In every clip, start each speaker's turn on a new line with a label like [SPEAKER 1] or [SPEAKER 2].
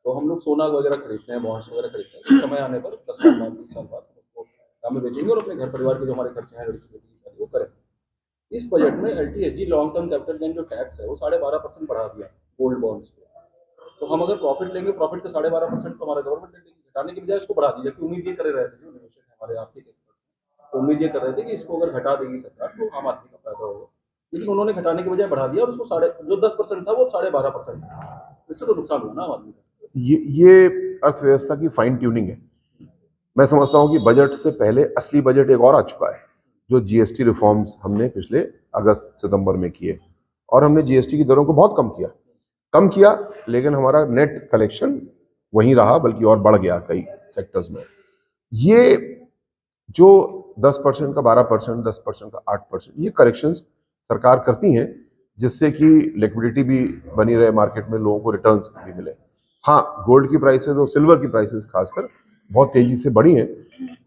[SPEAKER 1] तो हम लोग सोना वगैरह खरीदते हैं, बॉन्ड्स वगैरह खरीदते हैं, तो समय आने पर 10 साल बाद 20 साल बाद उसको दाम में बेचेंगे और अपने घर परिवार के जो हमारे खर्चे हैं लड़की बेटी की शादी वो करें। इस बजट में एलटीएसजी लॉन्ग टर्म कैपिटल गेन जो टैक्स है वो 12.5% बढ़ा दिया गोल्ड बॉन्ड्स पे। तो हम अगर प्रॉफिट लेंगे, प्रॉफिट का 12.5% तो हमारा गवर्नमेंट ले लेगी, घटाने की बजाय इसको बढ़ा दीजिए। कि उम्मीद ये कर रहे थे जो निवेशक हैं हमारे आर्थिक एक्सपर्ट, तो उम्मीद ये कर रहे थे कि इसको अगर घटा देगी सरकार तो आम आदमी का फायदा होगा, लेकिन उन्होंने घटाने की बजाय बढ़ा दिया और उसको साढ़े जो 10% था वो 12.5%। इससे तो नुकसान हुआ ना आम आदमी का।
[SPEAKER 2] ये अर्थव्यवस्था की फाइन ट्यूनिंग है। मैं समझता हूं कि बजट से पहले असली बजट एक और आ चुका है, जो जीएसटी रिफॉर्म्स हमने पिछले अगस्त सितंबर में किए, और हमने जीएसटी की दरों को बहुत कम किया, लेकिन हमारा नेट कलेक्शन वहीं रहा, बल्कि और बढ़ गया कई सेक्टर्स में। ये जो 10% का 12%, 10% का 8%, ये करेक्शंस सरकार करती हैं, जिससे कि लिक्विडिटी भी बनी रहे मार्केट में, लोगों को रिटर्न्स भी मिले। हाँ, गोल्ड की प्राइसेस और सिल्वर की प्राइसेस खासकर बहुत तेजी से बढ़ी हैं।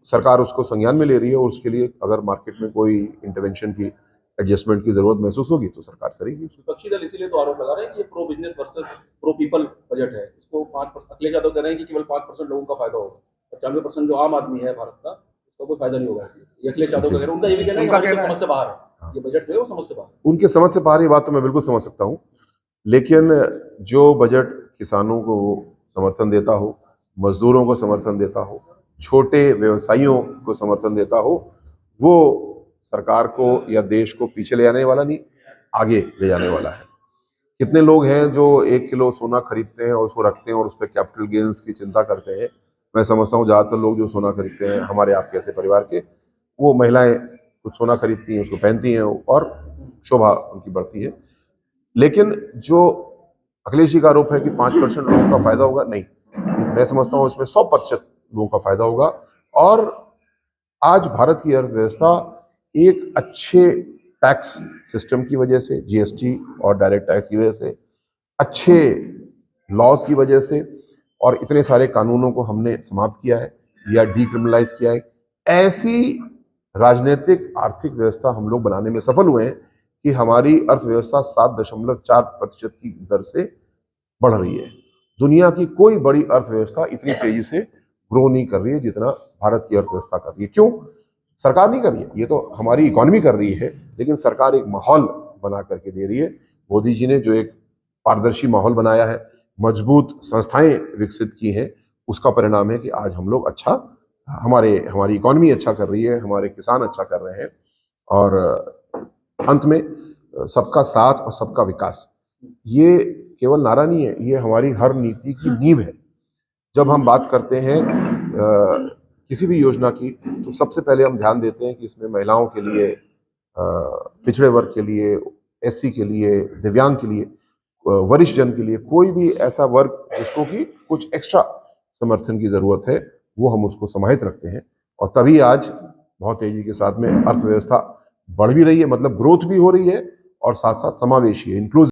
[SPEAKER 2] सरकार उसको संज्ञान में ले रही है, और उसके लिए अगर मार्केट में कोई इंटरवेंशन की, एडजस्टमेंट की जरूरत महसूस होगी तो सरकार करेगी।
[SPEAKER 1] विपक्षी दल इसीलिए तो आरोप लगा रहे हैं कि ये pro business versus pro people budget है। इसको 5%, अखिलेश यादव कह रहे हैं कि केवल 5% लोगों का फायदा होगा, 95% जो आम आदमी है भारत का उसका कोई फायदा नहीं होगा। ये अखिलेश यादव का कहना है। उनका ये भी कहना है कि हमारी समझ से बाहर है, ये बजट जो है वो समझ से बाहर है।
[SPEAKER 2] उनके समझ से बाहर, ये बात तो मैं बिल्कुल समझ सकता हूँ, लेकिन जो बजट किसानों को समर्थन देता हो, मजदूरों को समर्थन देता हो, छोटे व्यवसायियों को समर्थन देता हो, वो सरकार को या देश को पीछे ले जाने वाला नहीं, आगे ले जाने वाला है। कितने लोग हैं जो 1 किलो सोना खरीदते हैं और उसको रखते हैं और उस पर कैपिटल गेन्स की चिंता करते हैं। मैं समझता हूँ ज्यादातर लोग जो सोना खरीदते हैं हमारे आपके ऐसे परिवार के, वो महिलाएं कुछ सोना खरीदती हैं, उसको पहनती हैं और शोभा उनकी बढ़ती है। लेकिन जो अखिलेश जी का आरोप है कि 5% लोगों का फायदा होगा, नहीं, मैं समझता हूँ इसमें 100% लोगों का फायदा होगा। और आज भारत की अर्थव्यवस्था एक अच्छे टैक्स सिस्टम की वजह से, जीएसटी और डायरेक्ट टैक्स की वजह से, अच्छे लॉज की वजह से, और इतने सारे कानूनों को हमने समाप्त किया है या डीक्रिमिनलाइज किया है, ऐसी राजनीतिक आर्थिक व्यवस्था हम लोग बनाने में सफल हुए हैं कि हमारी अर्थव्यवस्था 7.4% की दर से बढ़ रही है। दुनिया की कोई बड़ी अर्थव्यवस्था इतनी तेजी से ग्रो नहीं कर रही है जितना भारत की अर्थव्यवस्था कर रही है। क्यों? सरकार नहीं कर रही है, ये तो हमारी इकोनॉमी कर रही है, लेकिन सरकार एक माहौल बना करके दे रही है। मोदी जी ने जो एक पारदर्शी माहौल बनाया है, मजबूत संस्थाएं विकसित की हैं, उसका परिणाम है कि आज हम लोग अच्छा, हमारी इकोनॉमी अच्छा कर रही है, हमारे किसान अच्छा कर रहे हैं, और अंत में सबका साथ और सबका विकास, ये केवल नारा नहीं है, ये हमारी हर नीति की नींव है। जब हम बात करते हैं किसी भी योजना की, तो सबसे पहले हम ध्यान देते हैं कि इसमें महिलाओं के लिए, पिछड़े वर्ग के लिए, एससी के लिए, दिव्यांग के लिए, वरिष्ठ जन के लिए, कोई भी ऐसा वर्ग जिसको कि कुछ एक्स्ट्रा समर्थन की जरूरत है, वो हम उसको समाहित रखते हैं। और तभी आज बहुत तेजी के साथ में अर्थव्यवस्था बढ़ भी रही है, मतलब ग्रोथ भी हो रही है, और साथ साथ समावेशी है, इंक्लूसिव।